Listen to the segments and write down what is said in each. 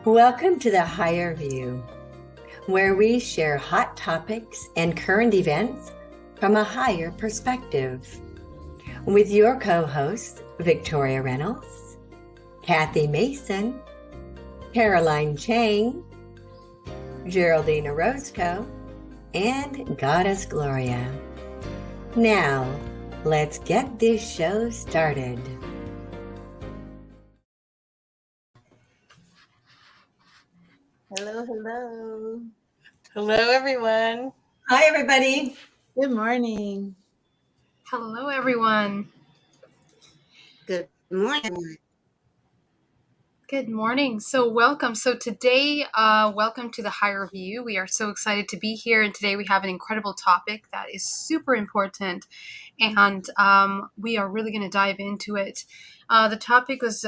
Welcome to the Higher View, where we share hot topics and current events from a higher perspective. With your co-hosts, Victoria Reynolds, Kathy Mason, Caroline Chang, Geraldine Orozco, and Goddess Gloria. Now, let's get this show started. Hello, hello. Hello, everyone. Hi, everybody. Good morning. Hello, everyone. Good morning. Good morning. So welcome. So today, welcome to the Higher View. We are so excited to be here. And today we have an incredible topic that is super important. And we are really going to dive into it. The topic was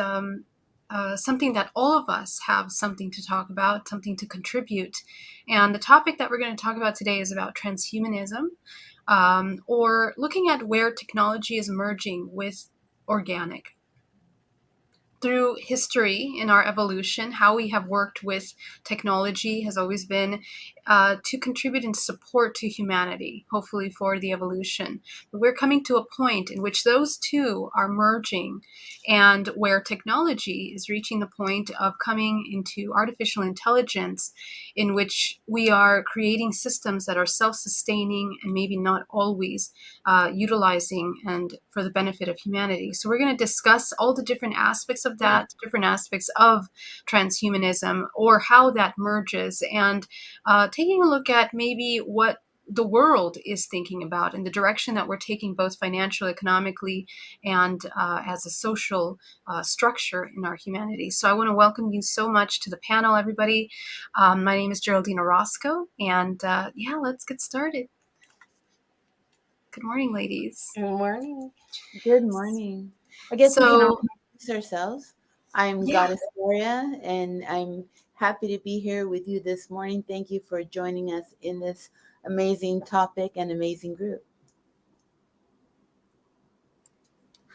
something that all of us have something to talk about, something to contribute. And the topic that we're going to talk about today is about transhumanism, or looking at where technology is merging with organic. Through history in our evolution, how we have worked with technology has always been to contribute and support to humanity, hopefully for the evolution. But we're coming to a point in which those two are merging, and where technology is reaching the point of coming into artificial intelligence, in which we are creating systems that are self-sustaining and maybe not always utilizing and for the benefit of humanity. So we're going to discuss all the different aspects of that, different aspects of transhumanism, or how that merges, and taking a look at maybe what the world is thinking about and the direction that we're taking, both financially, economically, and as a social structure in our humanity. So I want to welcome you so much to the panel, everybody. My name is Geraldine Orozco, and let's get started. Good morning, ladies. Good morning. Good morning. I guess we can all introduce ourselves. I'm Goddess Gloria, and I'm happy to be here with you this morning. Thank you for joining us in this amazing topic and amazing group.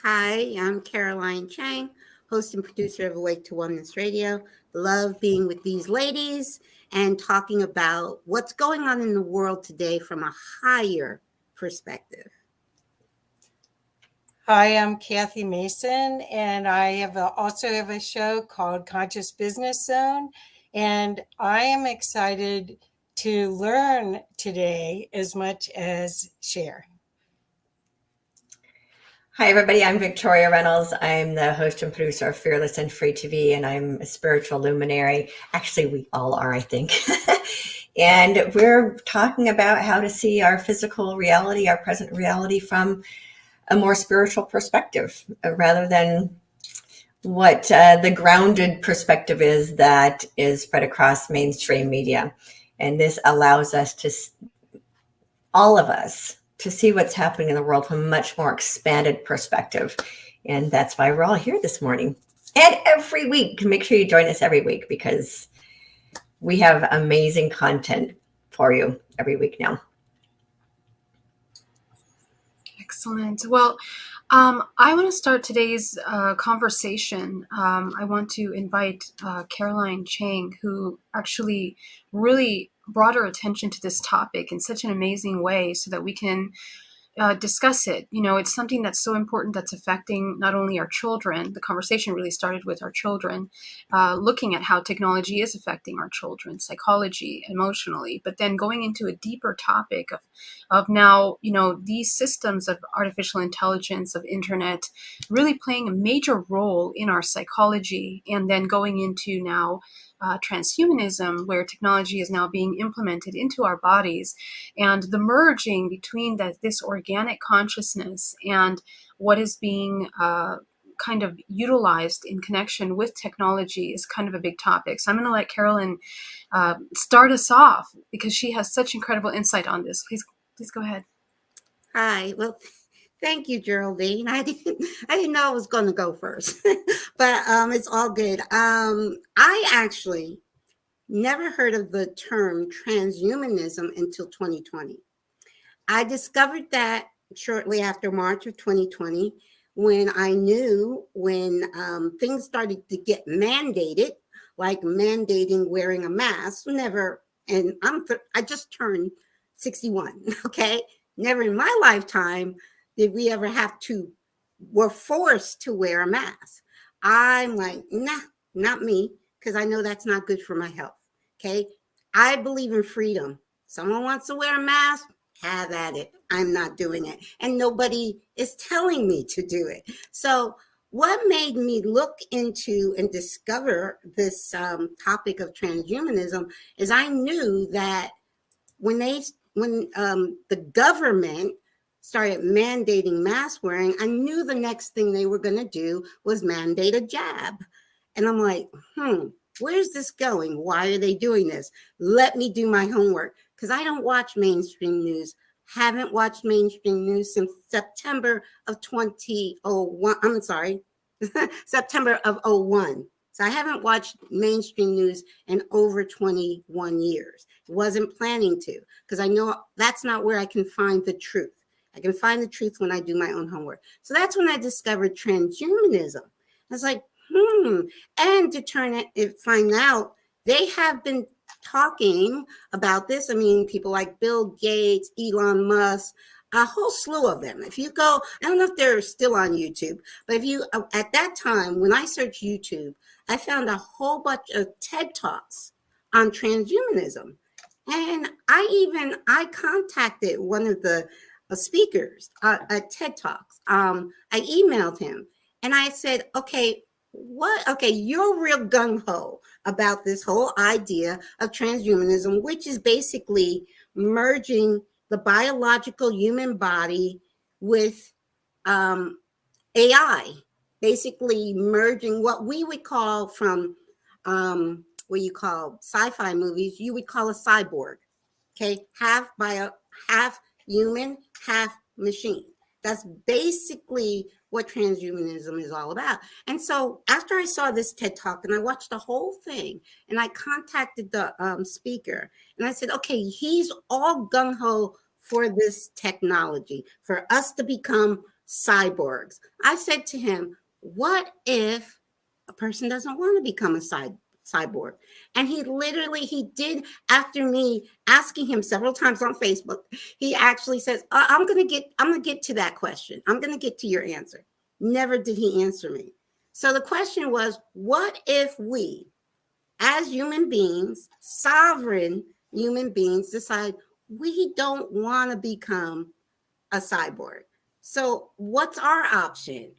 Hi, I'm Caroline Chang, host and producer of Awake to Oneness Radio. Love being with these ladies and talking about what's going on in the world today from a higher perspective. Hi, I'm Kathy Mason, and I also have a show called Conscious Business Zone, and I am excited to learn today as much as share. Hi, everybody. I'm Victoria Reynolds. I'm the host and producer of Fearless and Free TV, and I'm a spiritual luminary. Actually, we all are, I think. And we're talking about how to see our physical reality, our present reality, from a more spiritual perspective, rather than what the grounded perspective is that is spread across mainstream media. And this allows us to, all of us, to see what's happening in the world from a much more expanded perspective. And that's why we're all here this morning. And every week, make sure you join us every week, because we have amazing content for you every week now. Excellent. Well, I want to start today's conversation. I want to invite Caroline Chang, who actually really brought her attention to this topic in such an amazing way so that we can discuss it. You know, it's something that's so important, that's affecting not only our children. The conversation really started with our children, looking at how technology is affecting our children, psychology, emotionally, but then going into a deeper topic of now, you know, these systems of artificial intelligence, of internet, really playing a major role in our psychology, and then going into now transhumanism, where technology is now being implemented into our bodies, and the merging between this organic consciousness and what is being kind of utilized in connection with technology is kind of a big topic. So I'm going to let Carolyn start us off, because she has such incredible insight on this. Please go ahead. Hi. Well, thank you, Geraldine. I didn't know I was going to go first, but it's all good. I actually never heard of the term transhumanism until 2020. I discovered that shortly after March of 2020, when I knew when things started to get mandated like mandating wearing a mask. Never, and I just turned 61. Okay, never in my lifetime did we ever were forced to wear a mask. I'm like, nah, not me, because I know that's not good for my health. Okay, I believe in freedom. Someone wants to wear a mask, have at it. I'm not doing it, and nobody is telling me to do it. So what made me look into and discover this topic of transhumanism is I knew that when the government started mandating mask wearing, I knew the next thing they were going to do was mandate a jab. And I'm like, where's this going? Why are they doing this? Let me do my homework, because I don't watch mainstream news. Haven't watched mainstream news since September of 2001. I'm sorry, September of '01. So I haven't watched mainstream news in over 21 years. Wasn't planning to, because I know that's not where I can find the truth. I can find the truth when I do my own homework. So that's when I discovered transhumanism. I was like, and to find out, they have been talking about this. I mean, people like Bill Gates, Elon Musk, a whole slew of them. If you go, I don't know if they're still on YouTube, but if you, at that time, when I searched YouTube, I found a whole bunch of TED Talks on transhumanism. And I contacted one of the speakers at TED Talks. I emailed him and I said, okay, you're real gung-ho about this whole idea of transhumanism, which is basically merging the biological human body with AI, basically merging what we would call from what you call sci-fi movies, you would call a cyborg. Okay, half human, half machine. That's basically what transhumanism is all about. And so after I saw this TED Talk and I watched the whole thing, and I contacted the speaker and I said, okay, he's all gung-ho for this technology, for us to become cyborgs. I said to him, what if a person doesn't want to become a cyborg? And he did, after me asking him several times on Facebook, he actually says, I'm gonna get to that question. I'm gonna get to your answer. Never did he answer me. So the question was, what if we, as human beings, sovereign human beings, decide we don't want to become a cyborg? So what's our option?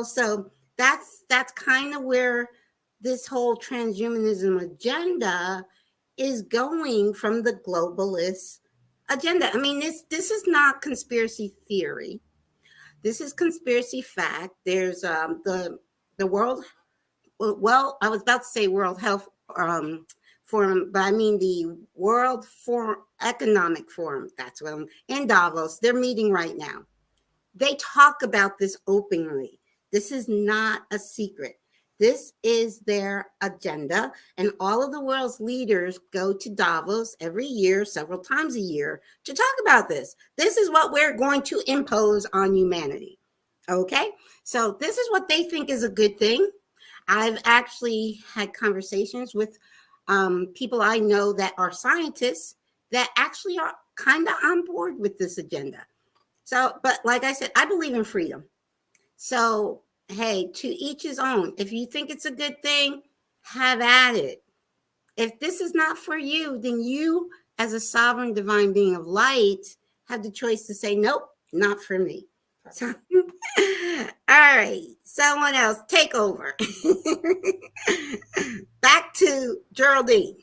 So that's kind of where this whole transhumanism agenda is going from the globalist agenda. I mean, this is not conspiracy theory. This is conspiracy fact. There's the world. Well, I was about to say World Health Forum, but I mean the World Economic Forum. That's what I'm in Davos. They're meeting right now. They talk about this openly. This is not a secret. This is their agenda. And all of the world's leaders go to Davos every year, several times a year, to talk about this. This is what we're going to impose on humanity. Okay? So this is what they think is a good thing. I've actually had conversations with people I know that are scientists that actually are kind of on board with this agenda. So, but like I said, I believe in freedom. So, hey, to each his own. If you think it's a good thing, have at it. If this is not for you, then you, as a sovereign divine being of light, have the choice to say, nope, not for me. So, all right, someone else take over. Back to Geraldine.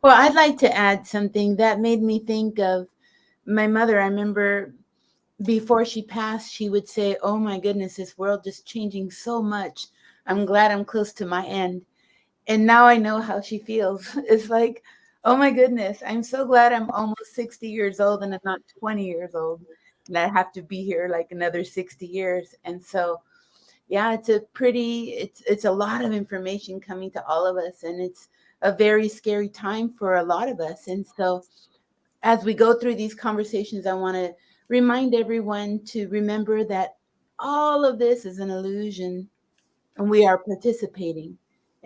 Well, I'd like to add something that made me think of my mother. I remember before she passed, she would say, oh my goodness, this world is changing so much. I'm glad I'm close to my end. And now I know how she feels. It's like, oh my goodness, I'm so glad I'm almost 60 years old and I'm not 20 years old. And I have to be here like another 60 years. And so, yeah, it's a lot of information coming to all of us. And it's a very scary time for a lot of us. And so as we go through these conversations, I want to remind everyone to remember that all of this is an illusion and we are participating.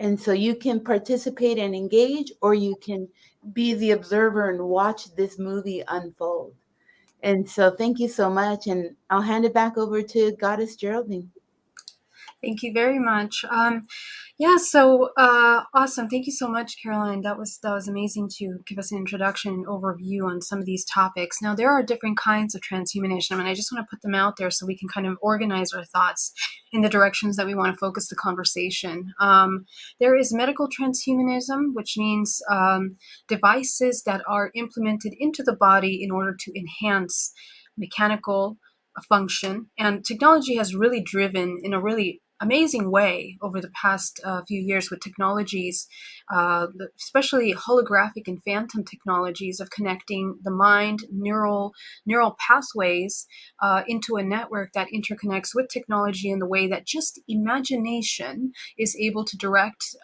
And so you can participate and engage, or you can be the observer and watch this movie unfold. And so thank you so much. And I'll hand it back over to Goddess Geraldine. Thank you very much. Yeah, so awesome. Thank you so much, Caroline. That was amazing to give us an introduction and overview on some of these topics. Now, there are different kinds of transhumanism, and I just want to put them out there so we can kind of organize our thoughts in the directions that we want to focus the conversation. There is medical transhumanism, which means devices that are implemented into the body in order to enhance mechanical function. And technology has really driven in a really amazing way over the past few years with technologies, especially holographic and phantom technologies of connecting the mind, neural pathways into a network that interconnects with technology in the way that just imagination is able to direct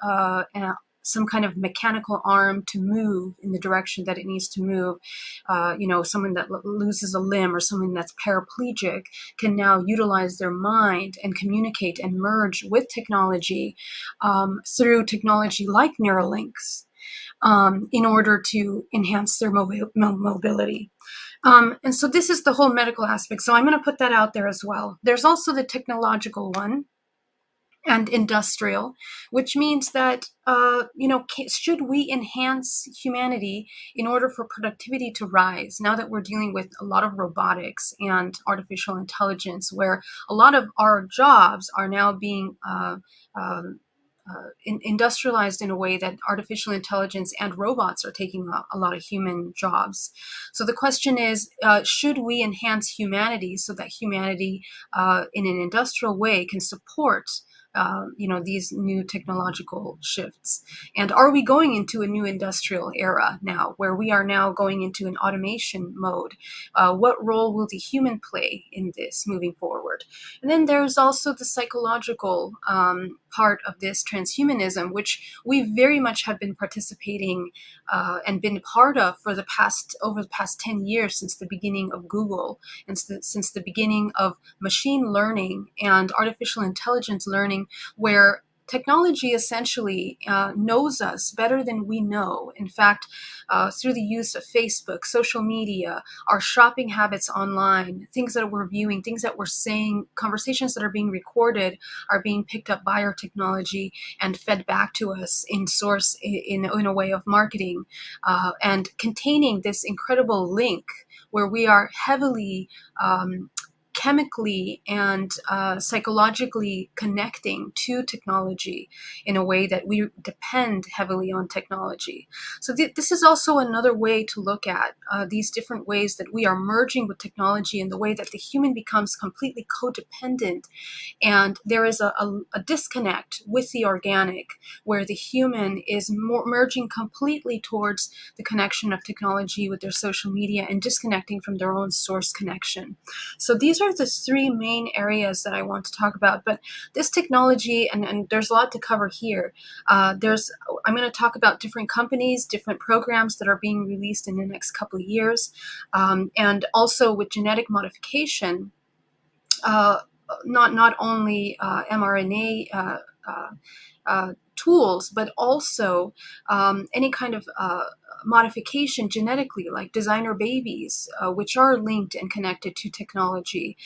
some kind of mechanical arm to move in the direction that it needs to move. Someone that loses a limb or someone that's paraplegic can now utilize their mind and communicate and merge with technology through technology like Neuralinks in order to enhance their mobility. And so this is the whole medical aspect. So I'm going to put that out there as well. There's also the technological one, and industrial, which means that, should we enhance humanity in order for productivity to rise? Now that we're dealing with a lot of robotics and artificial intelligence, where a lot of our jobs are now being industrialized in a way that artificial intelligence and robots are taking a lot of human jobs. So the question is, should we enhance humanity so that humanity in an industrial way can support these new technological shifts? And are we going into a new industrial era now, where we are now going into an automation mode? What role will the human play in this moving forward? And then there's also the psychological part of this transhumanism, which we very much have been participating and been part of over the past 10 years, since the beginning of Google and since the beginning of machine learning and artificial intelligence learning, where technology essentially knows us better than we know. In fact, through the use of Facebook, social media, our shopping habits online, things that we're viewing, things that we're saying, conversations that are being recorded are being picked up by our technology and fed back to us in a way of marketing, and containing this incredible link where we are heavily chemically and psychologically connecting to technology in a way that we depend heavily on technology. So this is also another way to look at these different ways that we are merging with technology in the way that the human becomes completely codependent, and there is a disconnect with the organic, where the human is merging completely towards the connection of technology with their social media and disconnecting from their own source connection. So these are the three main areas that I want to talk about. But this technology, and there's a lot to cover here. I'm going to talk about different companies, different programs that are being released in the next couple of years, and also with genetic modification. Not only mRNA tools, but also any kind of modification genetically, like designer babies, which are linked and connected to technology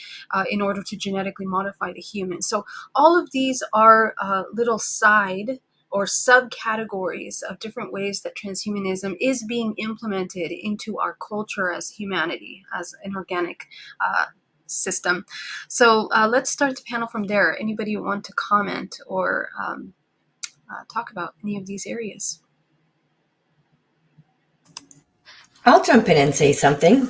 in order to genetically modify the human. So all of these are little side or subcategories of different ways that transhumanism is being implemented into our culture as humanity, as an organic system. So let's start the panel from there. Anybody want to comment or talk about any of these areas? I'll jump in and say something.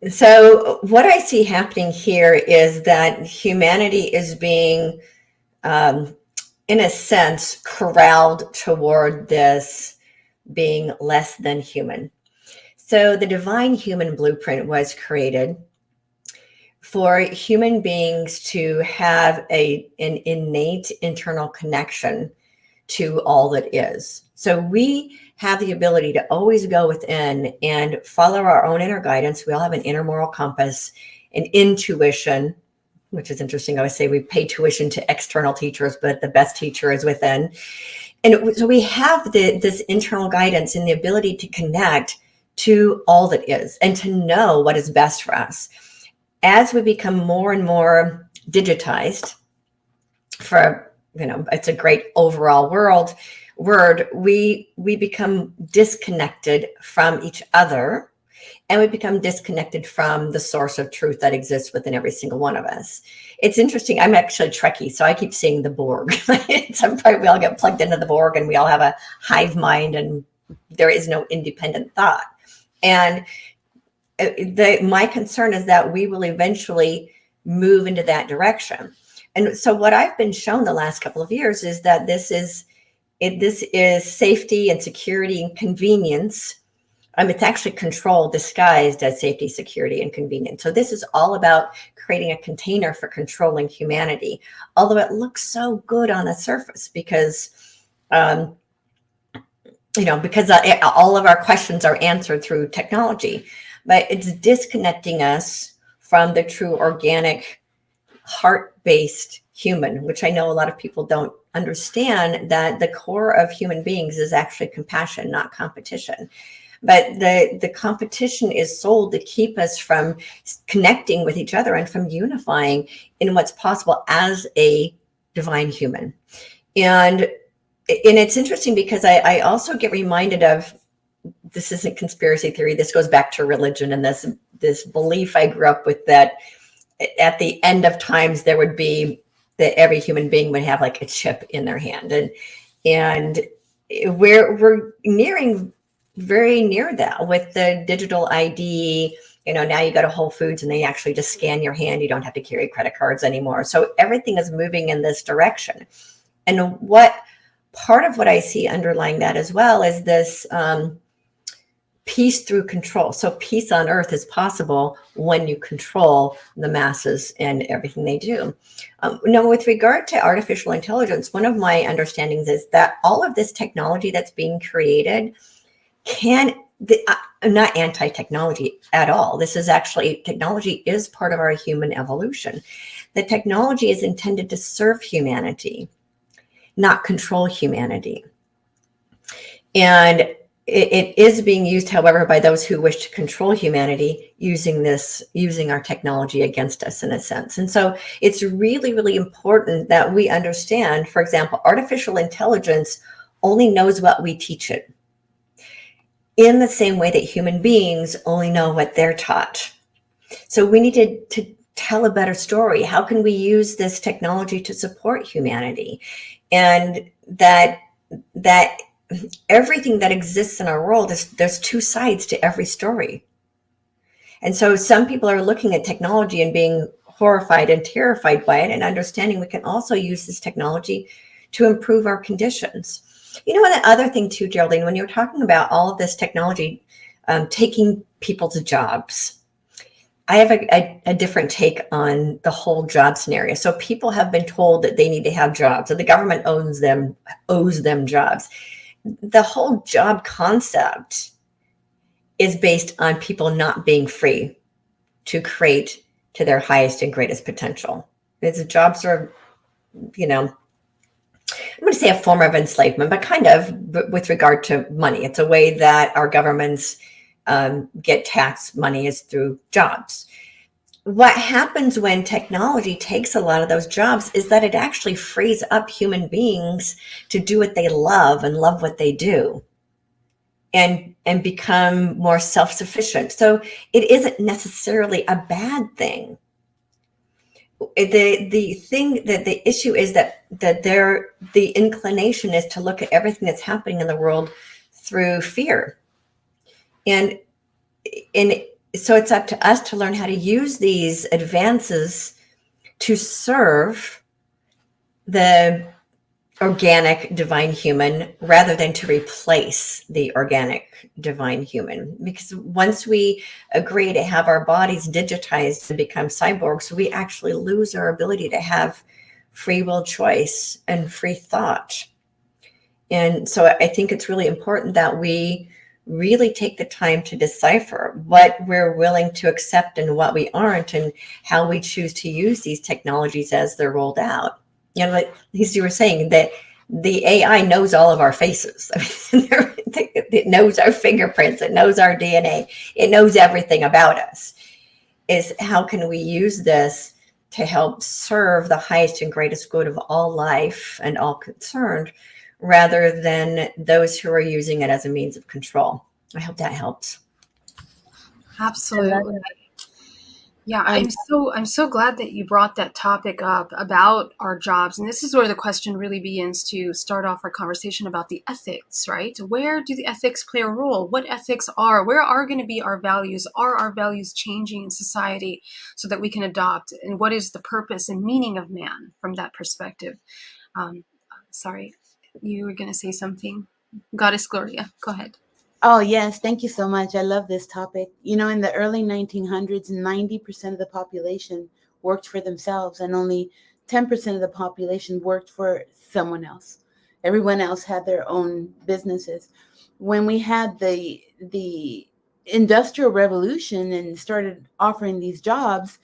So what I see happening here is that humanity is being, in a sense, corralled toward this being less than human. So the divine human blueprint was created for human beings to have an innate internal connection to all that is. So we have the ability to always go within and follow our own inner guidance. We all have an inner moral compass, an intuition, which is interesting. I always say we pay tuition to external teachers, but the best teacher is within. And so we have this internal guidance and the ability to connect to all that is and to know what is best for us. As we become more and more digitized, it's a great overall word, we become disconnected from each other, and we become disconnected from the source of truth that exists within every single one of us. It's interesting. I'm actually Trekkie, so I keep seeing the Borg. At some point, we all get plugged into the Borg, and we all have a hive mind, and there is no independent thought. And my concern is that we will eventually move into that direction. And so what I've been shown the last couple of years is that this is safety and security and convenience. It's actually control disguised as safety, security, and convenience. So this is all about creating a container for controlling humanity, although it looks so good on the surface because all of our questions are answered through technology, but it's disconnecting us from the true organic, heart-based human, which I know a lot of people don't understand, that the core of human beings is actually compassion, not competition. But the competition is sold to keep us from connecting with each other and from unifying in what's possible as a divine human. And it's interesting because I also get reminded of, this isn't conspiracy theory, this goes back to religion and this belief I grew up with, that at the end of times there would be that every human being would have like a chip in their hand, and we're nearing very near that with the digital ID. Now you go to Whole Foods and they actually just scan your hand. You don't have to carry credit cards anymore. So everything is moving in this direction. And part of what I see underlying that as well is this peace through control. So peace on earth is possible when you control the masses and everything they do. Now, with regard to artificial intelligence, one of my understandings is that all of this technology that's being created not anti-technology at all. This is actually, technology is part of our human evolution. The technology is intended to serve humanity, not control humanity. And it is being used, however, by those who wish to control humanity, using our technology against us in a sense. And so it's really, really important that we understand, for example, artificial intelligence only knows what we teach it, in the same way that human beings only know what they're taught. So we need to tell a better story. How can we use this technology to support humanity? And that everything that exists in our world there's two sides to every story. And so some people are looking at technology and being horrified and terrified by it, and understanding we can also use this technology to improve our conditions. And the other thing too, Geraldine, when you're talking about all of this technology taking people's jobs, I have a different take on the whole job scenario. So people have been told that they need to have jobs, and the government owes them jobs. The whole job concept is based on people not being free to create to their highest and greatest potential. Jobs are, I'm going to say a form of enslavement, but kind of with regard to money. It's a way that our governments get tax money is through jobs. What happens when technology takes a lot of those jobs is that it actually frees up human beings to do what they love and love what they do, and become more self-sufficient. So it isn't necessarily a bad thing. The issue is that the inclination is to look at everything that's happening in the world through fear. And so it's up to us to learn how to use these advances to serve the organic divine human rather than to replace the organic divine human. Because once we agree to have our bodies digitized and become cyborgs, we actually lose our ability to have free will choice and free thought. And so I think it's really important that we really take the time to decipher what we're willing to accept and what we aren't, and how we choose to use these technologies as they're rolled out. You know, like you were saying, that the AI knows all of our faces. I mean, it knows our fingerprints, it knows our DNA, it knows everything about us. Is how can we use this to help serve the highest and greatest good of all life and all concerned, rather than those who are using it as a means of control? I hope that helps. Absolutely. Yeah, I'm so glad that you brought that topic up about our jobs. And this is where the question really begins to start off our conversation about the ethics, right? Where do the ethics play a role? What ethics are? Where are going to be our values? Are our values changing in society so that we can adopt? And what is the purpose and meaning of man from that perspective? Sorry, you were going to say something. Goddess Gloria, go ahead. Oh, yes. Thank you so much. I love this topic. You know, in the early 1900s, 90% of the population worked for themselves, and only 10% of the population worked for someone else. Everyone else had their own businesses. When we had the Industrial Revolution and started offering these jobs,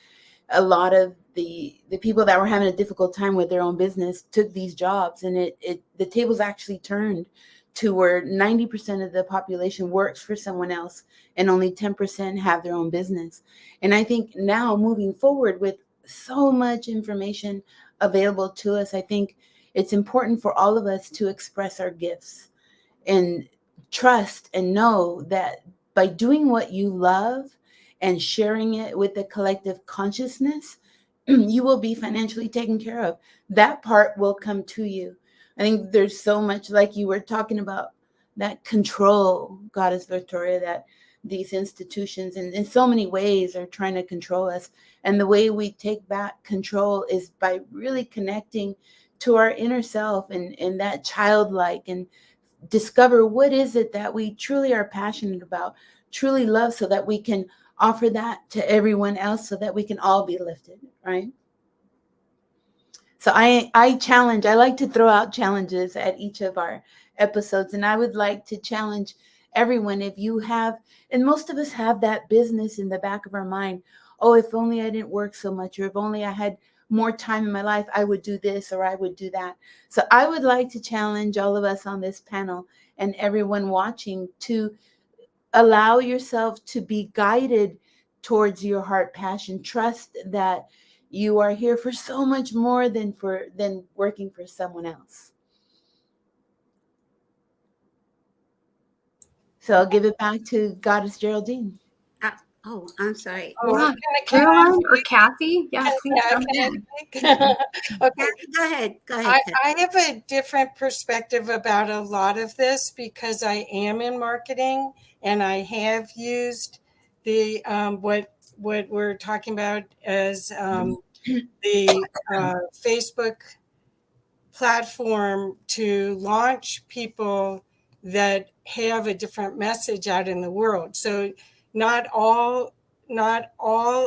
a lot of the people that were having a difficult time with their own business took these jobs, and the tables actually turned to where 90% of the population works for someone else and only 10% have their own business. And I think now, moving forward with so much information available to us, I think it's important for all of us to express our gifts and trust and know that by doing what you love and sharing it with the collective consciousness, you will be financially taken care of. That part will come to you. I think there's so much, like you were talking about, that control, Goddess Victoria, that these institutions and in so many ways are trying to control us. And the way we take back control is by really connecting to our inner self and that childlike, and discover what is it that we truly are passionate about, truly love, so that we can offer that to everyone else, so that we can all be lifted, right? So I like to throw out challenges at each of our episodes. And I would like to challenge everyone, if you have, and most of us have that business in the back of our mind. Oh, if only I didn't work so much, or if only I had more time in my life, I would do this or I would do that. So I would like to challenge all of us on this panel and everyone watching to allow yourself to be guided towards your heart passion. Trust that you are here for so much more than working for someone else. So I'll give it back to Goddess Geraldine. Oh, I'm sorry. Yeah, Caroline or Kathy? Yeah, please jump in. Okay, go ahead. I have a different perspective about a lot of this because I am in marketing and I have used the what we're talking about as the Facebook platform to launch people that have a different message out in the world. So not all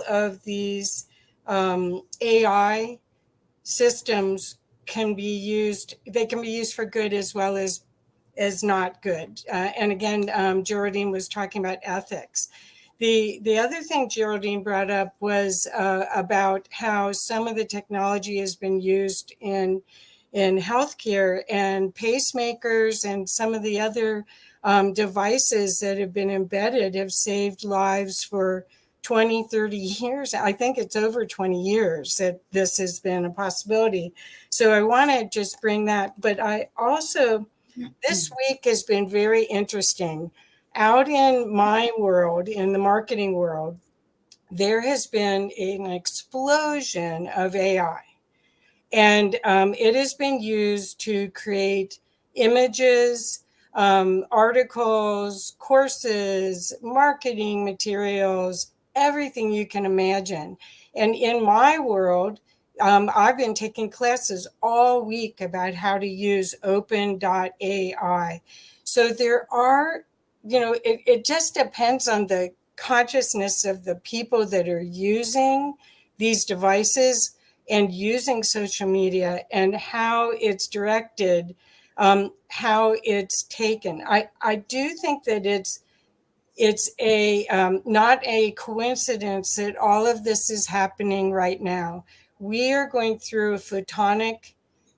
of these AI systems can be used. They can be used for good as well as not good. And again, Geraldine was talking about ethics. The other thing Geraldine brought up was about how some of the technology has been used in healthcare, and pacemakers and some of the other devices that have been embedded have saved lives for 20, 30 years. I think it's over 20 years that this has been a possibility. So I want to just bring that. But I also, this week has been very interesting. Out in my world, in the marketing world, there has been an explosion of AI. And it has been used to create images, articles, courses, marketing materials, everything you can imagine. And in my world, I've been taking classes all week about how to use open.ai. So there are, it just depends on the consciousness of the people that are using these devices and using social media, and how it's directed, how it's taken. I do think that it's it's not a coincidence that all of this is happening right now. We are going through a photonic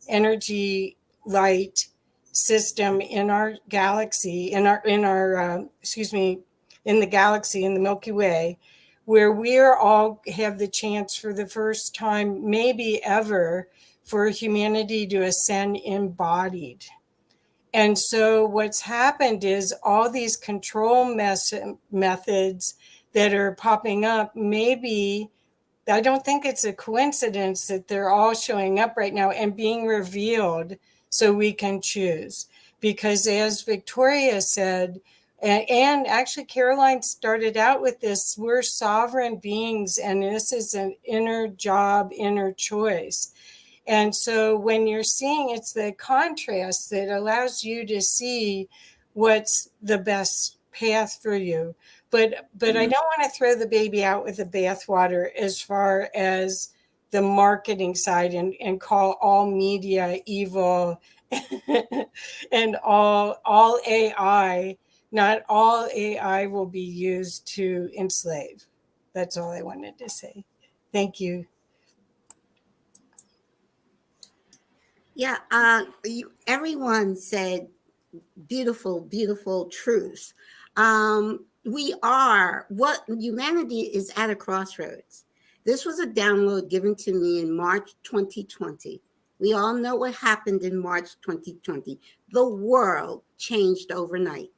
energy light system in our galaxy, in the galaxy, in the Milky Way, where we are all have the chance for the first time, maybe ever, for humanity to ascend embodied. And so what's happened is all these control methods that are popping up, maybe, I don't think it's a coincidence that they're all showing up right now and being revealed so we can choose. Because as Victoria said, and actually Caroline started out with this, we're sovereign beings, and this is an inner job, inner choice. And so when you're seeing, it's the contrast that allows you to see what's the best path for you. But I don't want to throw the baby out with the bathwater as far as the marketing side and call all media evil and all AI. Not all AI will be used to enslave. That's all I wanted to say. Thank you. Yeah, everyone said beautiful, beautiful truths. What humanity is at a crossroads. This was a download given to me in March 2020. We all know what happened in March 2020. The world changed overnight.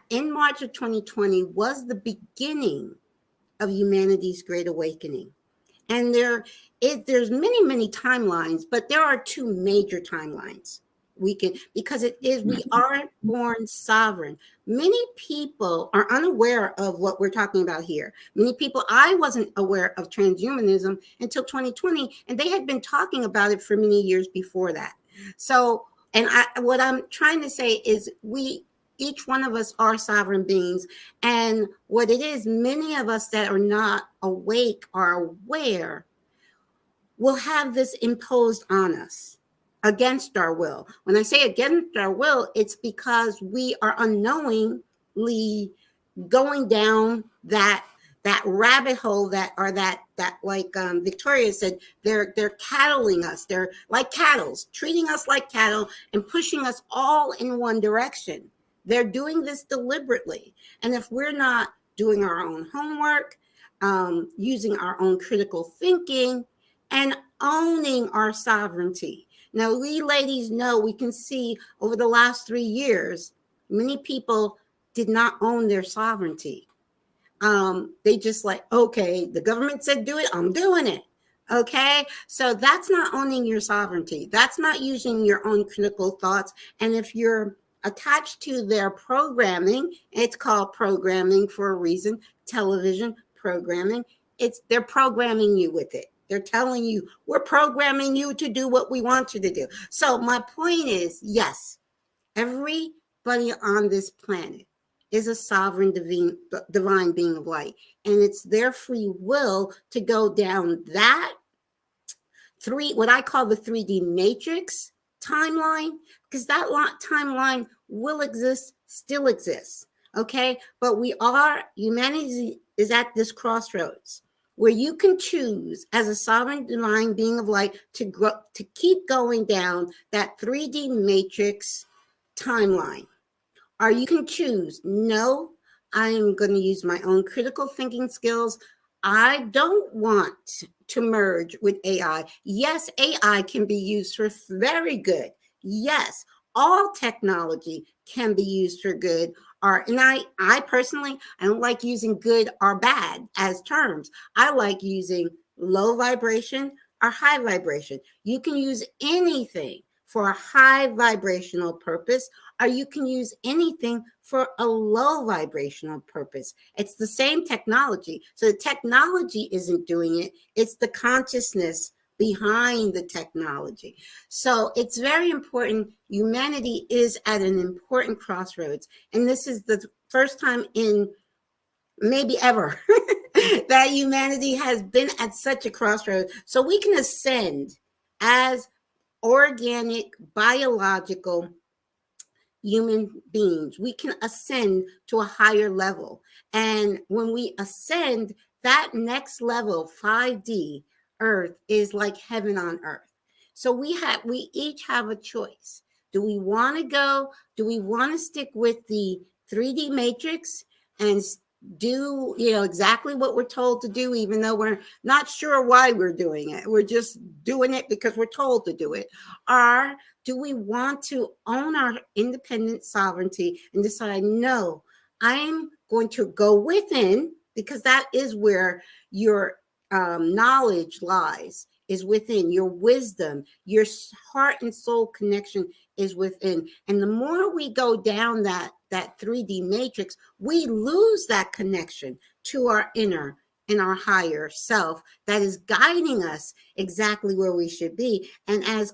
In March of 2020 was the beginning of humanity's great awakening. And there's many timelines, but there are two major timelines. Because we aren't born sovereign. Many people are unaware of what we're talking about here. I wasn't aware of transhumanism until 2020, and they had been talking about it for many years before that. So, what I'm trying to say is each one of us are sovereign beings. And what it is, many of us that are not awake or aware will have this imposed on us against our will. When I say against our will, it's because we are unknowingly going down that rabbit hole that like Victoria said, they're cattling us. They're like cattle, treating us like cattle and pushing us all in one direction. They're doing this deliberately. And if we're not doing our own homework, using our own critical thinking, and owning our sovereignty. Now, we ladies know, we can see over the last 3 years, many people did not own their sovereignty. They just like, okay, the government said do it, I'm doing it. Okay, so that's not owning your sovereignty. That's not using your own critical thoughts. And if you're attached to their programming, it's called programming for a reason, television programming. They're programming you with it. They're telling you, we're programming you to do what we want you to do. So my point is, yes, everybody on this planet is a sovereign divine being of light. And it's their free will to go down that what I call the 3D matrix timeline, because that timeline will exist, still exists. Okay. But humanity is at this crossroads where you can choose as a sovereign divine being of light to keep going down that 3D matrix timeline. Or you can choose, no, I am going to use my own critical thinking skills. I don't want to merge with AI. Yes, AI can be used for very good. Yes, all technology can be used for good. And I personally, I don't like using good or bad as terms. I like using low vibration or high vibration. You can use anything for a high vibrational purpose, or you can use anything for a low vibrational purpose. It's the same technology. So the technology isn't doing it. It's the consciousness behind the technology. So it's very important. Humanity is at an important crossroads. And this is the first time in maybe ever that humanity has been at such a crossroads. So we can ascend as organic, biological human beings. We can ascend to a higher level. And when we ascend, that next level, 5D earth, is like heaven on earth. So we each have a choice. Do we want to go? Do we want to stick with the 3D matrix and do exactly what we're told to do, even though we're not sure why we're doing it? We're just doing it because we're told to do it. Or do we want to own our independent sovereignty and decide, no, I'm going to go within, because that is where your knowledge lies, is within. Your wisdom, your heart and soul connection is within. And the more we go down that 3D matrix, we lose that connection to our inner and our higher self that is guiding us exactly where we should be. And as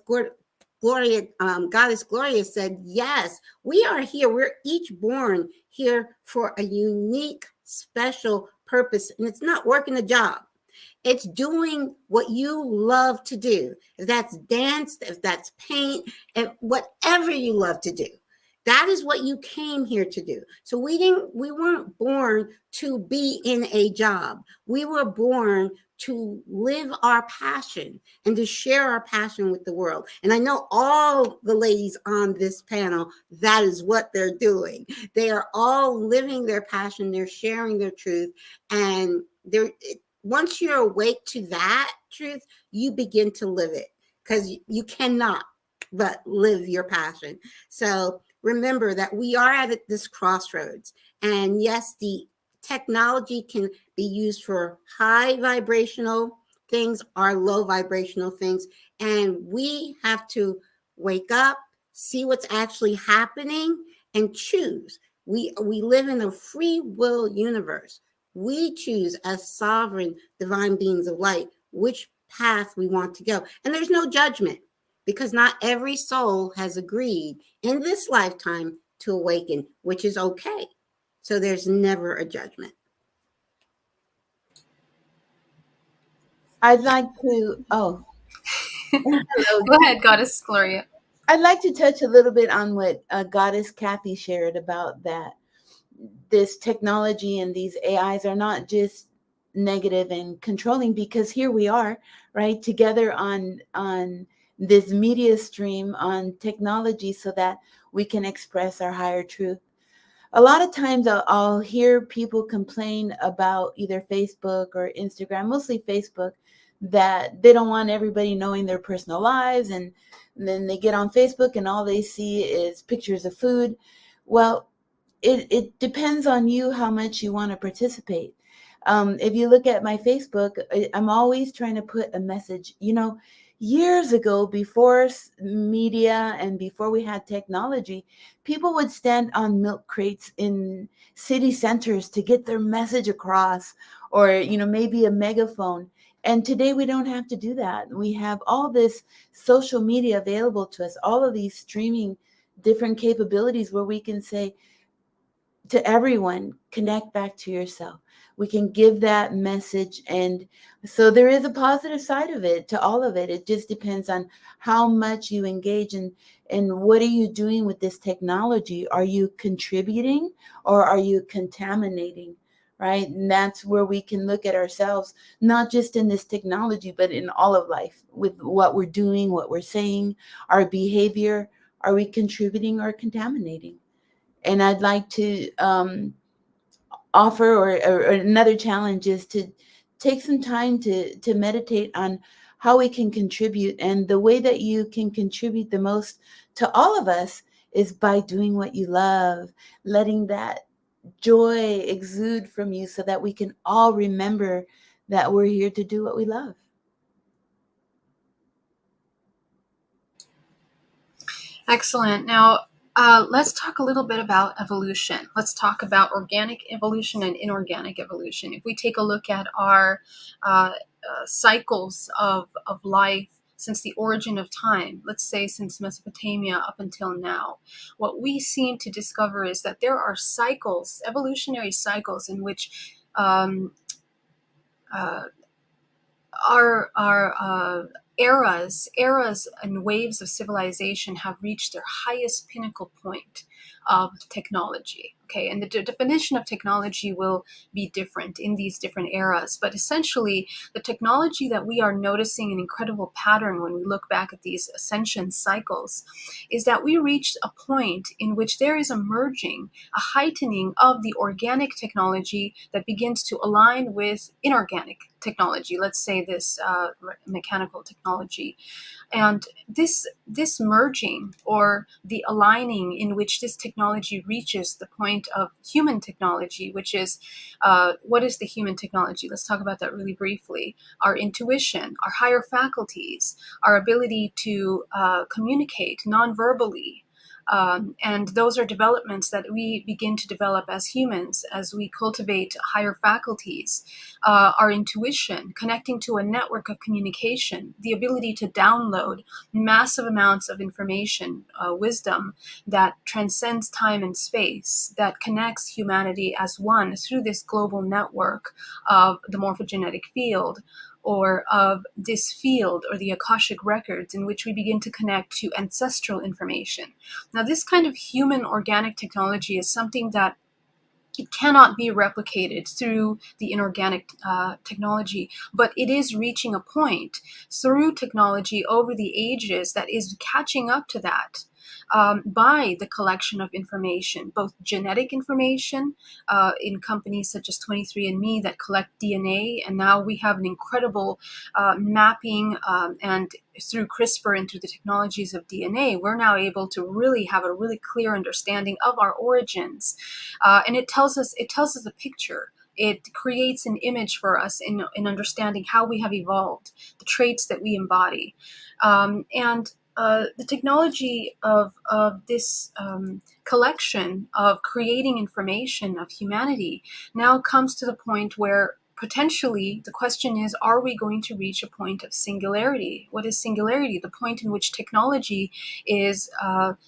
Gloria, Goddess Gloria said, yes, we are here. We're each born here for a unique, special purpose. And it's not working a job. It's doing what you love to do. If that's dance, if that's paint, and whatever you love to do. That is what you came here to do. So we weren't born to be in a job. We were born to live our passion and to share our passion with the world. And I know all the ladies on this panel, that is what they're doing. They are all living their passion. They're sharing their truth. And once you're awake to that truth, you begin to live it, because you cannot but live your passion. So remember that we are at this crossroads. And yes, the technology can be used for high vibrational things or low vibrational things. And we have to wake up, see what's actually happening, and choose. We live in a free will universe. We choose, as sovereign divine beings of light, which path we want to go. And there's no judgment, because not every soul has agreed in this lifetime to awaken, which is okay. So there's never a judgment. I'd like to, Go ahead, Goddess Gloria. I'd like to touch a little bit on what Goddess Kathy shared about that. This technology and these AIs are not just negative and controlling, because here we are, right, together on this media stream on technology so that we can express our higher truth. A lot of times I'll hear people complain about either Facebook or Instagram, mostly Facebook, that they don't want everybody knowing their personal lives. And then they get on Facebook and all they see is pictures of food. Well, it depends on you how much you want to participate. If you look at my Facebook, I'm always trying to put a message. Years ago, before media and before we had technology, people would stand on milk crates in city centers to get their message across, or maybe a megaphone. And today we don't have to do that. We have all this social media available to us, all of these streaming different capabilities where we can say to everyone, connect back to yourself. We can give that message. And so there is a positive side of it, to all of it. It just depends on how much you engage and what are you doing with this technology? Are you contributing or are you contaminating? Right? And that's where we can look at ourselves, not just in this technology, but in all of life, with what we're doing, what we're saying, our behavior. Are we contributing or contaminating? And I'd like to offer, or another challenge is to take some time to meditate on how we can contribute. And the way that you can contribute the most to all of us is by doing what you love, letting that joy exude from you so that we can all remember that we're here to do what we love. Excellent. Now, let's talk a little bit about evolution. Let's talk about organic evolution and inorganic evolution. If we take a look at our cycles of life since the origin of time, let's say since Mesopotamia up until now, what we seem to discover is that there are cycles, evolutionary cycles, in which our eras and waves of civilization have reached their highest pinnacle point of technology. Okay, and the definition of technology will be different in these different eras, but essentially the technology that we are noticing an incredible pattern when we look back at these ascension cycles is that we reached a point in which there is emerging a heightening of the organic technology that begins to align with inorganic technology, let's say this mechanical technology. And this merging, or the aligning in which this technology reaches the point of human technology, which is, what is the human technology? Let's talk about that really briefly. Our intuition, our higher faculties, our ability to communicate non-verbally. And those are developments that we begin to develop as humans as we cultivate higher faculties. Our intuition, connecting to a network of communication, the ability to download massive amounts of information, wisdom that transcends time and space, that connects humanity as one through this global network of the morphogenetic field, or of this field, or the Akashic records, in which we begin to connect to ancestral information. Now, this kind of human organic technology is something that it cannot be replicated through the inorganic technology, but it is reaching a point through technology over the ages that is catching up to that. By the collection of information, both genetic information in companies such as 23andMe that collect DNA, and now we have an incredible mapping and through CRISPR and through the technologies of DNA, we're now able to really have a really clear understanding of our origins, and it tells us a picture. It creates an image for us in understanding how we have evolved, the traits that we embody, and the technology of this collection of creating information of humanity now comes to the point where potentially the question is, are we going to reach a point of singularity? What is singularity? The point in which technology is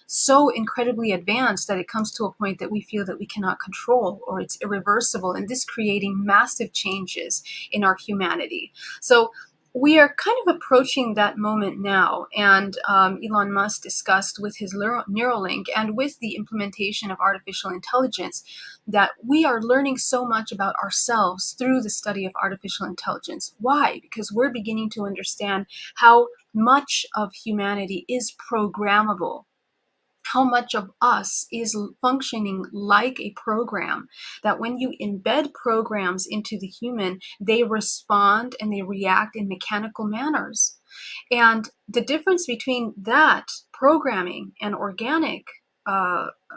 so incredibly advanced that it comes to a point that we feel that we cannot control, or it's irreversible, and this creating massive changes in our humanity. So we are kind of approaching that moment now, and Elon Musk discussed with his Neuralink and with the implementation of artificial intelligence that we are learning so much about ourselves through the study of artificial intelligence. Why? Because we're beginning to understand how much of humanity is programmable. How much of us is functioning like a program, that when you embed programs into the human, they respond and they react in mechanical manners. And the difference between that programming and organic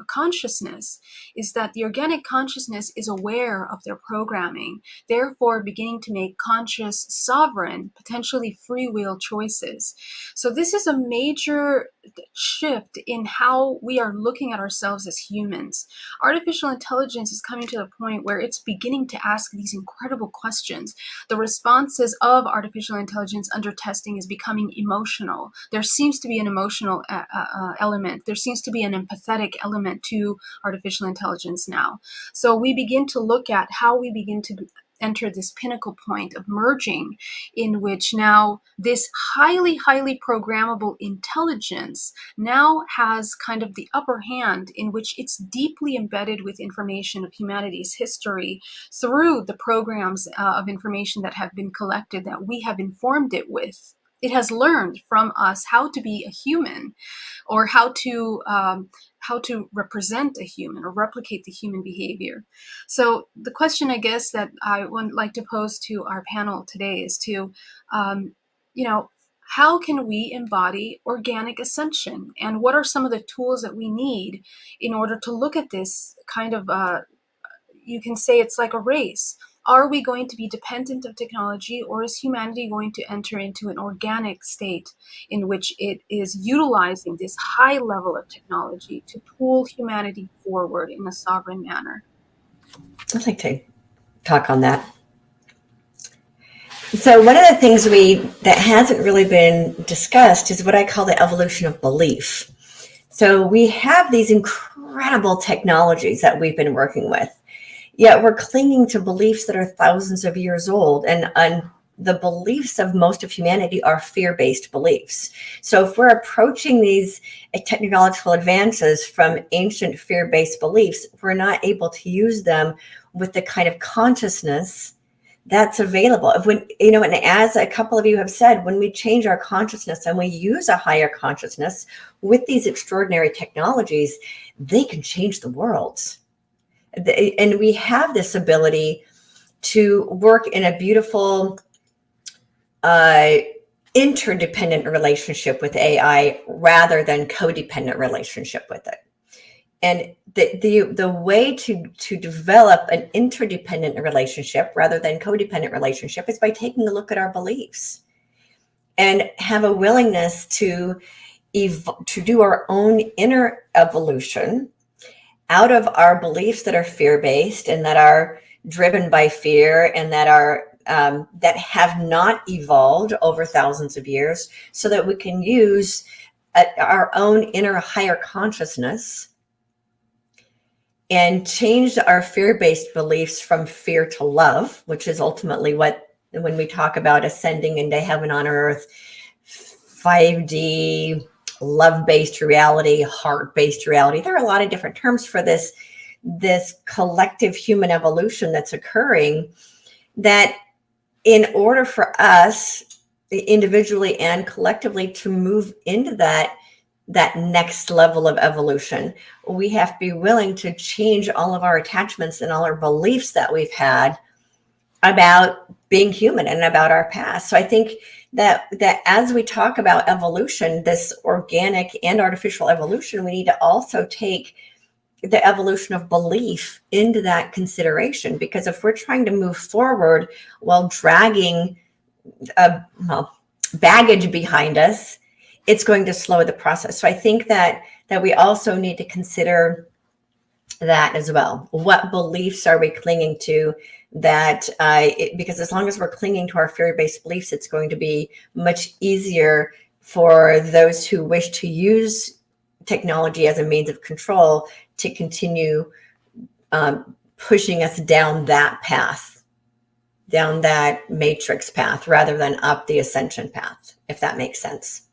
consciousness is that the organic consciousness is aware of their programming, therefore beginning to make conscious, sovereign, potentially free will choices. So this is a major shift in how we are looking at ourselves as humans. Artificial intelligence is coming to the point where it's beginning to ask these incredible questions. The responses of artificial intelligence under testing is becoming emotional. There seems to be an emotional element. There seems to be an empathetic element to artificial intelligence now. So we begin to look at how we begin to enter this pinnacle point of merging, in which now this highly programmable intelligence now has kind of the upper hand, in which it's deeply embedded with information of humanity's history through the programs of information that have been collected, that we have informed it with. It has learned from us how to be a human, or how to represent a human or replicate the human behavior. So the question, I guess, that I would like to pose to our panel today is to, how can we embody organic ascension? And what are some of the tools that we need in order to look at this kind of, you can say it's like a race. Are we going to be dependent of technology, or is humanity going to enter into an organic state in which it is utilizing this high level of technology to pull humanity forward in a sovereign manner? I'd like to talk on that. So one of the things that hasn't really been discussed is what I call the evolution of belief. So we have these incredible technologies that we've been working with, yet we're clinging to beliefs that are thousands of years old. And the beliefs of most of humanity are fear-based beliefs. So if we're approaching these technological advances from ancient fear-based beliefs, we're not able to use them with the kind of consciousness that's available. When, and as a couple of you have said, when we change our consciousness and we use a higher consciousness with these extraordinary technologies, they can change the world. And we have this ability to work in a beautiful interdependent relationship with AI rather than codependent relationship with it. And the way to develop an interdependent relationship rather than codependent relationship is by taking a look at our beliefs and have a willingness to do our own inner evolution out of our beliefs that are fear-based and that are driven by fear and that are that have not evolved over thousands of years, so that we can use our own inner higher consciousness and change our fear-based beliefs from fear to love, which is ultimately what, when we talk about ascending into heaven on earth, 5D, love-based reality, heart-based reality. There are a lot of different terms for this collective human evolution that's occurring, that in order for us individually and collectively to move into that next level of evolution, we have to be willing to change all of our attachments and all our beliefs that we've had about being human and about our past. So I think that as we talk about evolution, this organic and artificial evolution, we need to also take the evolution of belief into that consideration, because if we're trying to move forward while dragging baggage behind us, it's going to slow the process. So I think that we also need to consider that as well. What beliefs are we clinging to? Because as long as we're clinging to our fear-based beliefs, it's going to be much easier for those who wish to use technology as a means of control to continue pushing us down that path, down that matrix path, rather than up the ascension path, if that makes sense.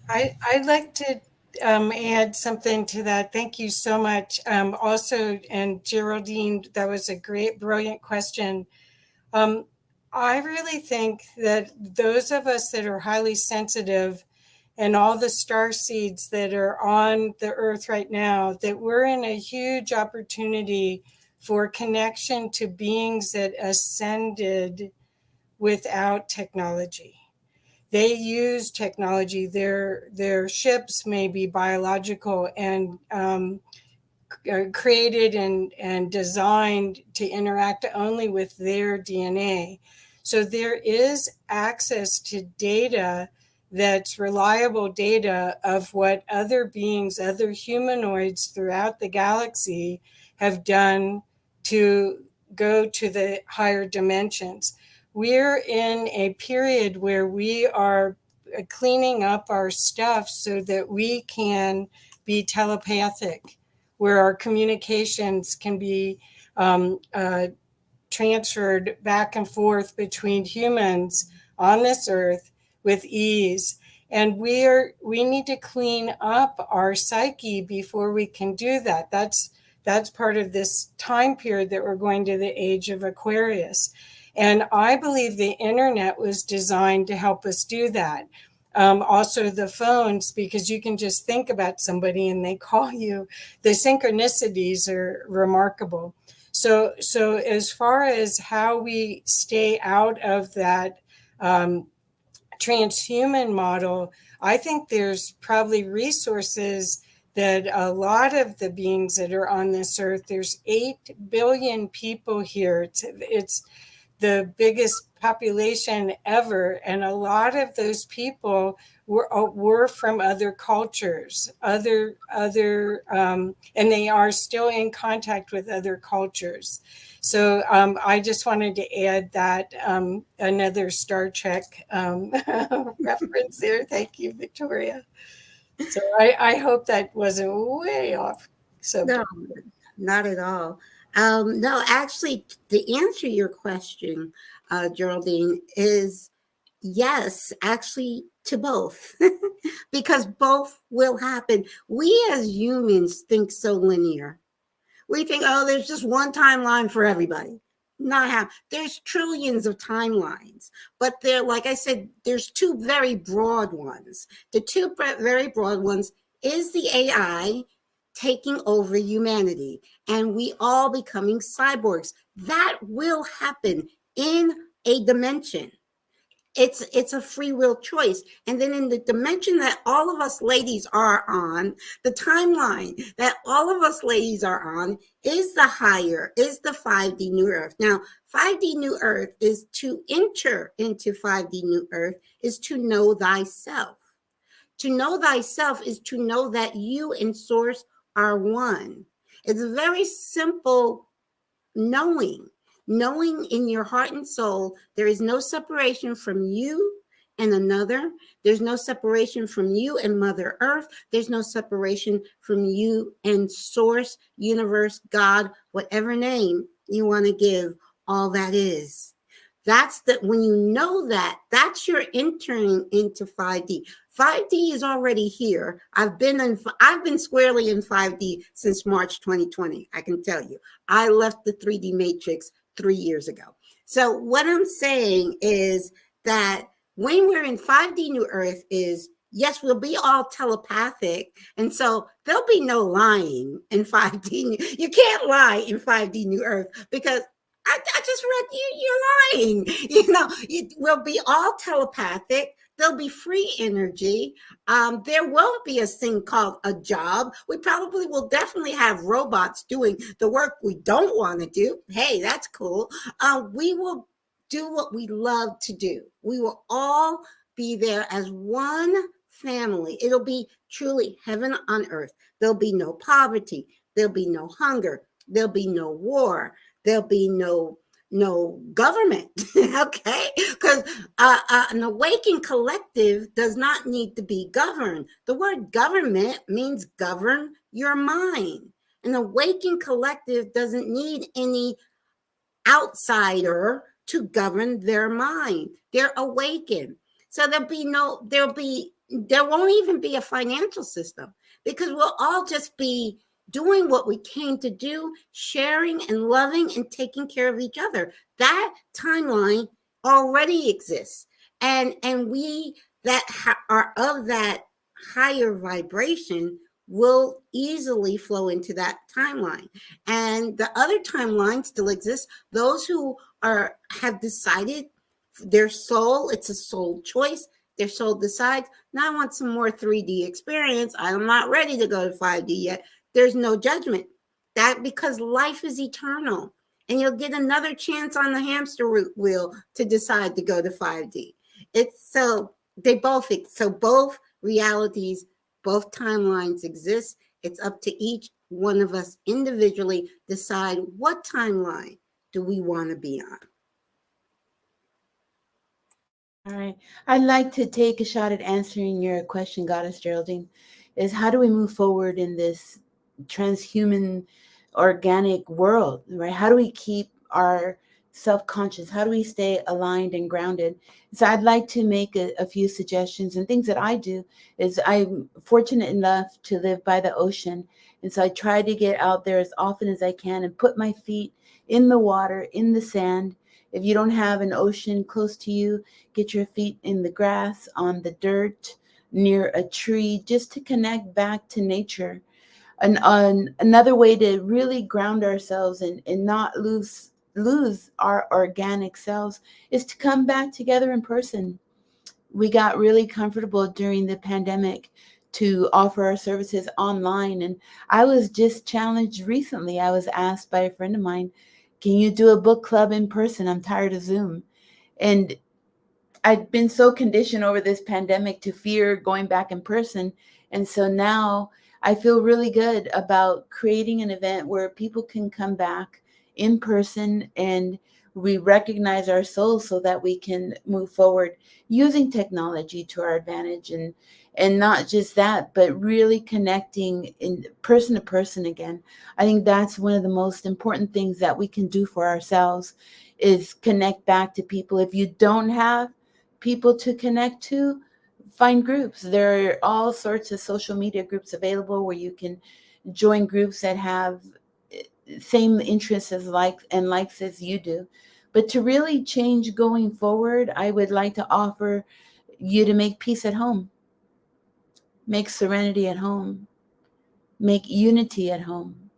I'd like to add something to that. Thank you so much. Also, and Geraldine, that was a great, brilliant question. I really think that those of us that are highly sensitive and all the star seeds that are on the earth right now, that we're in a huge opportunity for connection to beings that ascended without technology. They use technology. Their ships may be biological and created and designed to interact only with their DNA. So there is access to data that's reliable data of what other beings, other humanoids throughout the galaxy have done to go to the higher dimensions. We're in a period where we are cleaning up our stuff so that we can be telepathic, where our communications can be transferred back and forth between humans on this earth with ease. And we need to clean up our psyche before we can do that. That's part of this time period that we're going to the age of Aquarius. And I believe the internet was designed to help us do that. Also the phones, because you can just think about somebody and they call you. The synchronicities are remarkable. So as far as how we stay out of that transhuman model, I think there's probably resources that a lot of the beings that are on this earth, there's 8 billion people here. It's the biggest population ever, and a lot of those people were from other cultures, and they are still in contact with other cultures. So I just wanted to add that another Star Trek reference there. Thank you, Victoria. So I hope that wasn't way off subject. No, not at all. No, actually, to answer your question, Geraldine, is yes, actually, to both, because both will happen. We as humans think so linear. We think, oh, there's just one timeline for everybody. Not how there's trillions of timelines, but there, like I said, there's two very broad ones. The two very broad ones is the AI taking over humanity and we all becoming cyborgs. That will happen in a dimension. It's a free will choice. And then in the dimension that all of us ladies are on, the timeline that all of us ladies are on is the higher, is the 5D new earth. Now, 5D new earth is to enter into 5D new earth is to know thyself. To know thyself is to know that you and source are one. It's a very simple knowing in your heart and soul there is no separation from you and another. There's no separation from you and Mother Earth. There's no separation from you and source, universe, God, whatever name you want to give all that is. That's that when you know that, that's your entering into 5D. 5D is already here. I've been squarely in 5D since March 2020. I can tell you. I left the 3D matrix 3 years ago. So what I'm saying is that when we're in 5D New Earth is, yes, we'll be all telepathic. And so there'll be no lying in 5D. You can't lie in 5D New Earth because I just read you're lying. We'll be all telepathic. There'll be free energy. There won't be a thing called a job. We probably will definitely have robots doing the work we don't want to do. Hey, that's cool. We will do what we love to do. We will all be there as one family. It'll be truly heaven on earth. There'll be no poverty. There'll be no hunger. There'll be no war. There'll be no government, okay? Because an awakened collective does not need to be governed. The word government means govern your mind. An awakened collective doesn't need any outsider to govern their mind. They're awakened. So there won't even be a financial system because we'll all just be doing what we came to do, sharing and loving and taking care of each other. That timeline already exists. And we that are of that higher vibration will easily flow into that timeline. And the other timeline still exists. Those who have decided their soul, it's a soul choice. Their soul decides, now I want some more 3D experience. I'm not ready to go to 5D yet. There's no judgment. That because life is eternal. And you'll get another chance on the hamster wheel to decide to go to 5D. Both realities, both timelines exist. It's up to each one of us individually decide what timeline do we want to be on. All right. I'd like to take a shot at answering your question, Goddess Geraldine, is how do we move forward in this transhuman organic world, right? How do we keep our self-conscious? How do we stay aligned and grounded? So I'd like to make a few suggestions and things that I do is I'm fortunate enough to live by the ocean. And so I try to get out there as often as I can and put my feet in the water, in the sand. If you don't have an ocean close to you, get your feet in the grass, on the dirt, near a tree, just to connect back to nature. And another way to really ground ourselves and not lose our organic selves is to come back together in person. We got really comfortable during the pandemic to offer our services online. And I was just challenged recently. I was asked by a friend of mine, can you do a book club in person? I'm tired of Zoom. And I'd been so conditioned over this pandemic to fear going back in person. And so now I feel really good about creating an event where people can come back in person and we recognize our souls so that we can move forward using technology to our advantage. And not just that, but really connecting in person to person again. I think that's one of the most important things that we can do for ourselves, is connect back to people. If you don't have people to connect to, find groups. There are all sorts of social media groups available where you can join groups that have same interests as likes as you do. But to really change going forward, I would like to offer you to make peace at home, make serenity at home, make unity at home,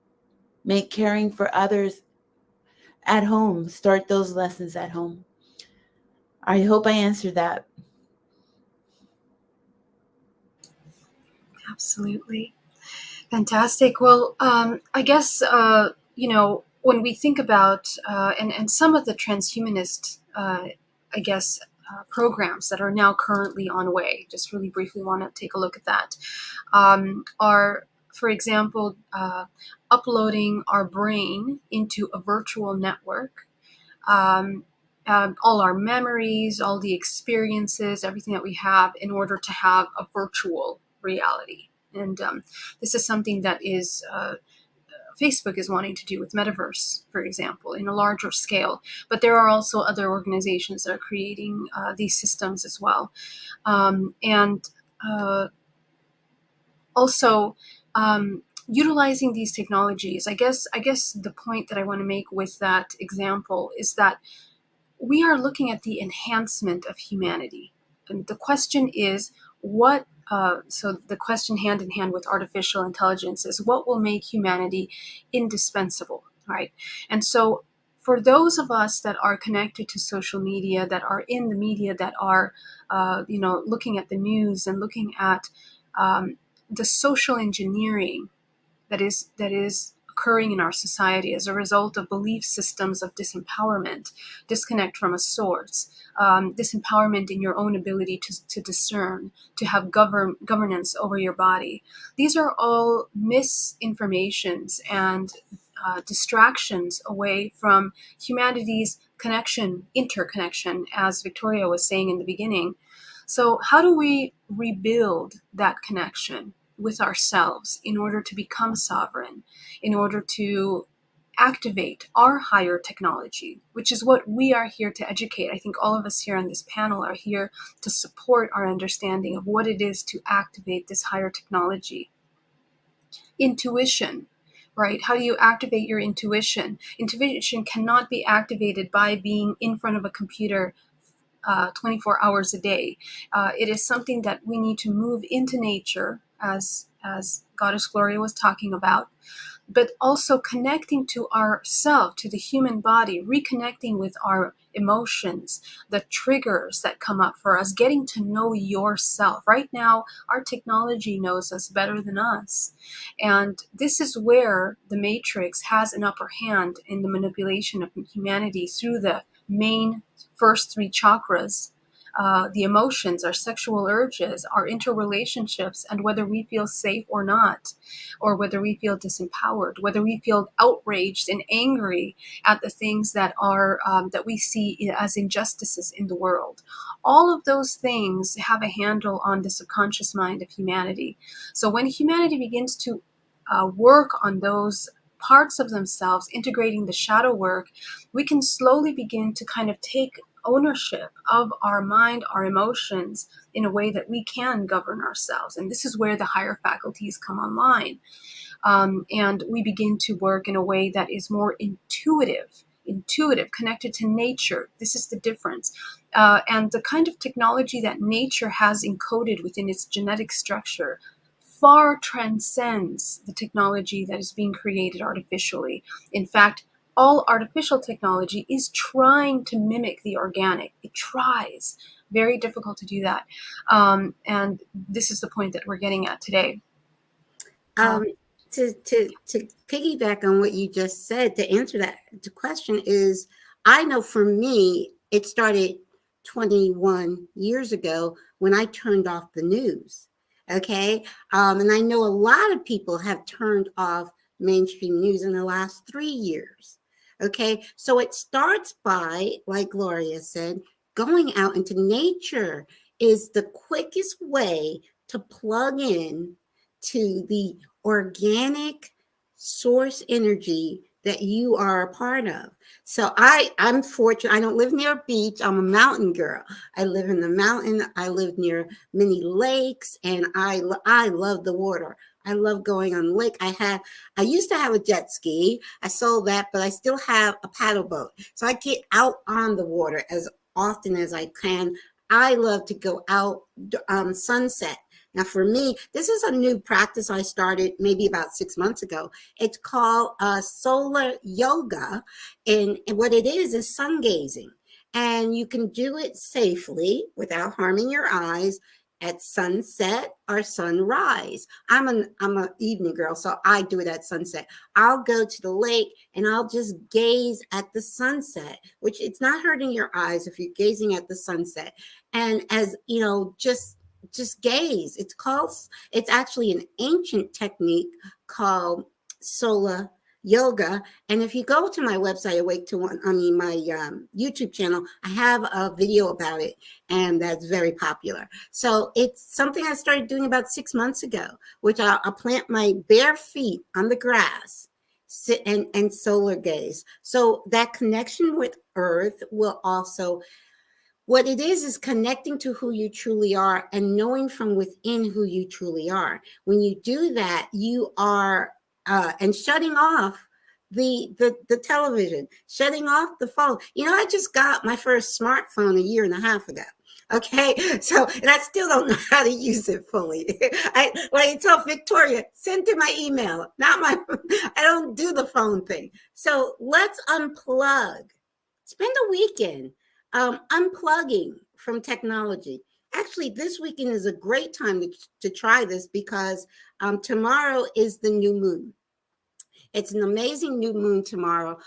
make caring for others at home. Start those lessons at home. I hope I answered that. Absolutely. Fantastic. Well, I guess, when we think about, and some of the transhumanist, I guess, programs that are now currently on way, just really briefly want to take a look at that, are, for example, uploading our brain into a virtual network. Um, all our memories, all the experiences, everything that we have, in order to have a virtual reality. And this is something that is Facebook is wanting to do with Metaverse, for example, in a larger scale. But there are also other organizations that are creating these systems as well. And also, utilizing these technologies, I guess the point that I want to make with that example is that we are looking at the enhancement of humanity. And the question is, so the question hand in hand with artificial intelligence is, what will make humanity indispensable, right? And so for those of us that are connected to social media, that are in the media, that are, looking at the news and looking at the social engineering that is occurring in our society as a result of belief systems of disempowerment, disconnect from a source, disempowerment in your own ability to discern, to have governance over your body. These are all misinformations and distractions away from humanity's connection, interconnection, as Victoria was saying in the beginning. So how do we rebuild that connection with ourselves in order to become sovereign, in order to activate our higher technology, which is what we are here to educate? I think all of us here on this panel are here to support our understanding of what it is to activate this higher technology. Intuition, right? How do you activate your intuition? Intuition cannot be activated by being in front of a computer 24 hours a day. It is something that we need to move into nature, as Goddess Gloria was talking about, but also connecting to ourself, to the human body, reconnecting with our emotions, the triggers that come up for us, getting to know yourself. Right now, our technology knows us better than us. And this is where the Matrix has an upper hand in the manipulation of humanity through the main first three chakras. The emotions, our sexual urges, our interrelationships, and whether we feel safe or not, or whether we feel disempowered, whether we feel outraged and angry at the things that are that we see as injustices in the world. All of those things have a handle on the subconscious mind of humanity. So when humanity begins to work on those parts of themselves, integrating the shadow work, we can slowly begin to kind of take ownership of our mind, our emotions, in a way that we can govern ourselves. And this is where the higher faculties come online. And we begin to work in a way that is more intuitive, connected to nature. This is the difference. And the kind of technology that nature has encoded within its genetic structure far transcends the technology that is being created artificially. In fact, all artificial technology is trying to mimic the organic. It tries. Very difficult to do that. And this is the point that we're getting at today. To piggyback on what you just said, to answer that the question is, I know for me, it started 21 years ago when I turned off the news. Okay. And I know a lot of people have turned off mainstream news in the last 3 years. Okay, so it starts by, like Gloria said, going out into nature is the quickest way to plug in to the organic source energy that you are a part of. So I'm fortunate. I don't live near a beach. I'm a mountain girl. I live in the mountain. I live near many lakes, and I love the water. I love going on the lake. I used to have a jet ski. I sold that, but I still have a paddle boat. So I get out on the water as often as I can. I love to go out sunset. Now, for me, this is a new practice I started maybe about 6 months ago. It's called solar yoga. And what it is sun gazing. And you can do it safely without harming your eyes at sunset or sunrise. I'm an evening girl, so I do it at sunset. I'll go to the lake and I'll just gaze at the sunset, which it's not hurting your eyes if you're gazing at the sunset. And as you know, just gaze. It's actually an ancient technique called solar yoga. And if you go to my website, my YouTube channel, I have a video about it, and that's very popular. So it's something I started doing about 6 months ago, which I'll plant my bare feet on the grass, sit and solar gaze. So that connection with Earth will also, what it is connecting to who you truly are and knowing from within who you truly are. When you do that, you are and shutting off the television, shutting off the phone. I just got my first smartphone a year and a half ago. Okay, so and I still don't know how to use it fully. I tell Victoria, send to my email, not my. I don't do the phone thing. So let's unplug. Spend a weekend unplugging from technology. Actually, this weekend is a great time to try this because tomorrow is the new moon. It's an amazing new moon tomorrow,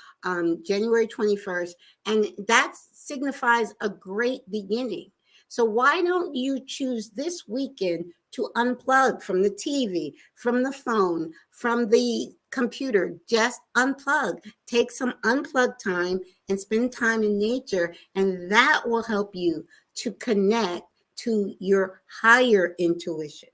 January 21st, and that signifies a great beginning. So why don't you choose this weekend to unplug from the TV, from the phone, from the computer? Just unplug. Take some unplug time and spend time in nature, and that will help you to connect to your higher intuition.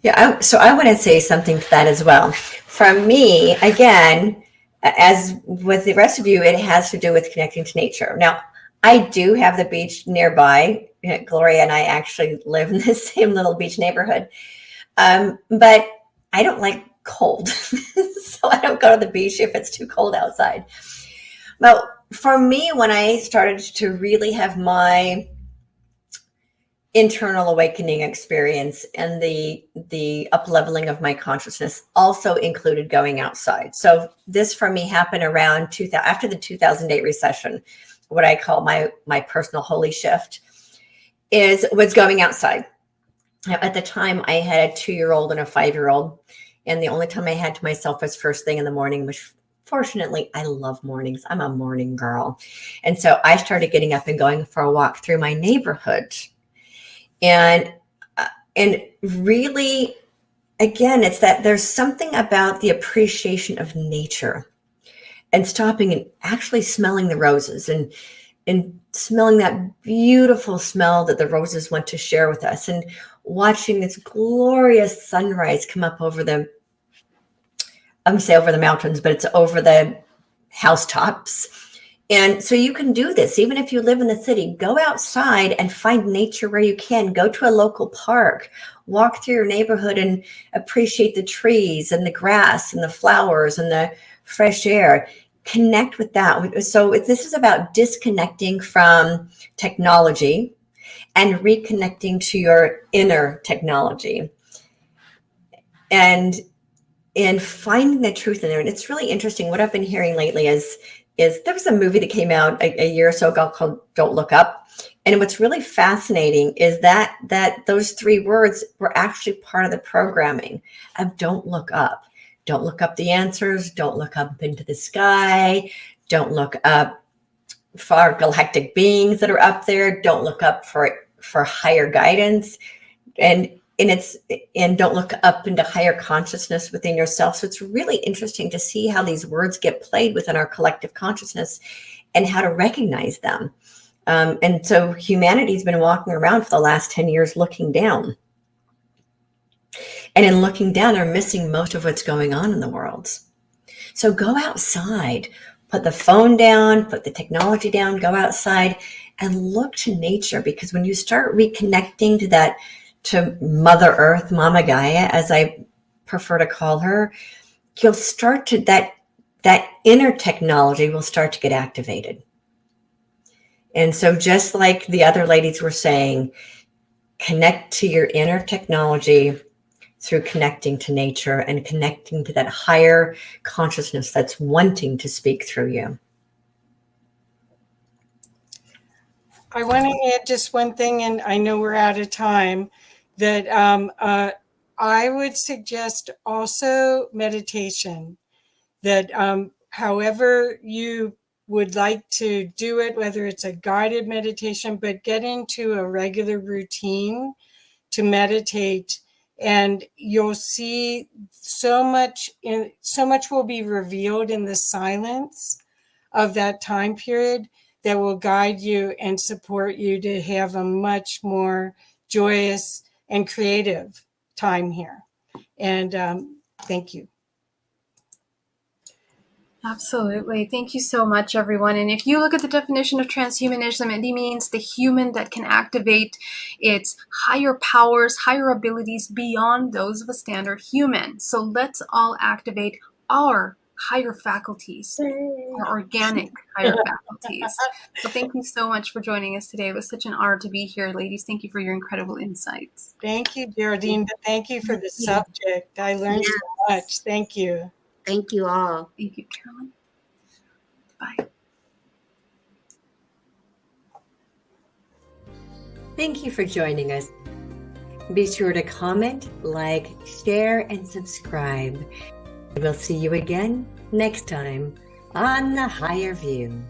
Yeah, so I want to say something to that as well. For me, again, as with the rest of you, it has to do with connecting to nature. Now, I do have the beach nearby. Gloria and I actually live in the same little beach neighborhood. But I don't like cold. So I don't go to the beach if it's too cold outside. But for me, when I started to really have my internal awakening experience and the up leveling of my consciousness also included going outside. So this for me happened around 2000, after the 2008 recession. What I call my personal holy shift was going outside. At the time, I had a 2-year-old and a 5-year-old, and the only time I had to myself was first thing in the morning, which fortunately I love mornings. I'm a morning girl, and so I started getting up and going for a walk through my neighborhood. And really, again, it's that there's something about the appreciation of nature and stopping and actually smelling the roses and smelling that beautiful smell that the roses want to share with us, and watching this glorious sunrise come up over I'm going to say over the mountains, but it's over the housetops. And so you can do this, even if you live in the city. Go outside and find nature where you can. Go to a local park, walk through your neighborhood and appreciate the trees and the grass and the flowers and the fresh air. Connect with that. So this is about disconnecting from technology and reconnecting to your inner technology and finding the truth in there. And it's really interesting. What I've been hearing lately is there was a movie that came out a year or so ago called Don't Look Up. And what's really fascinating is that those 3 words were actually part of the programming of Don't Look Up. Don't look up the answers. Don't look up into the sky. Don't look up for galactic beings that are up there. Don't look up for higher guidance. And and don't look up into higher consciousness within yourself. So it's really interesting to see how these words get played within our collective consciousness and how to recognize them. And so humanity's been walking around for the last 10 years looking down. And in looking down, they're missing most of what's going on in the world. So go outside, put the phone down, put the technology down, go outside and look to nature. Because when you start reconnecting to that, to Mother Earth, Mama Gaia, as I prefer to call her, you'll start to, that inner technology will start to get activated. And so just like the other ladies were saying, connect to your inner technology through connecting to nature and connecting to that higher consciousness that's wanting to speak through you. I want to add just one thing, and I know we're out of time, that I would suggest also meditation, that however you would like to do it, whether it's a guided meditation, but get into a regular routine to meditate, and you'll see so much will be revealed in the silence of that time period that will guide you and support you to have a much more joyous and creative time here. And thank you. Absolutely. Thank you so much, everyone. And if you look at the definition of transhumanism, it means the human that can activate its higher powers, higher abilities beyond those of a standard human. So let's all activate our higher faculties, our organic higher faculties. So thank you so much for joining us today. It was such an honor to be here, ladies. Thank you for your incredible insights. Thank you, Geraldine. Thank you for the subject. I learned so much. Thank you. Thank you all. Thank you, Carolyn. Bye. Thank you for joining us. Be sure to comment, like, share, and subscribe. We'll see you again next time on The Higher View.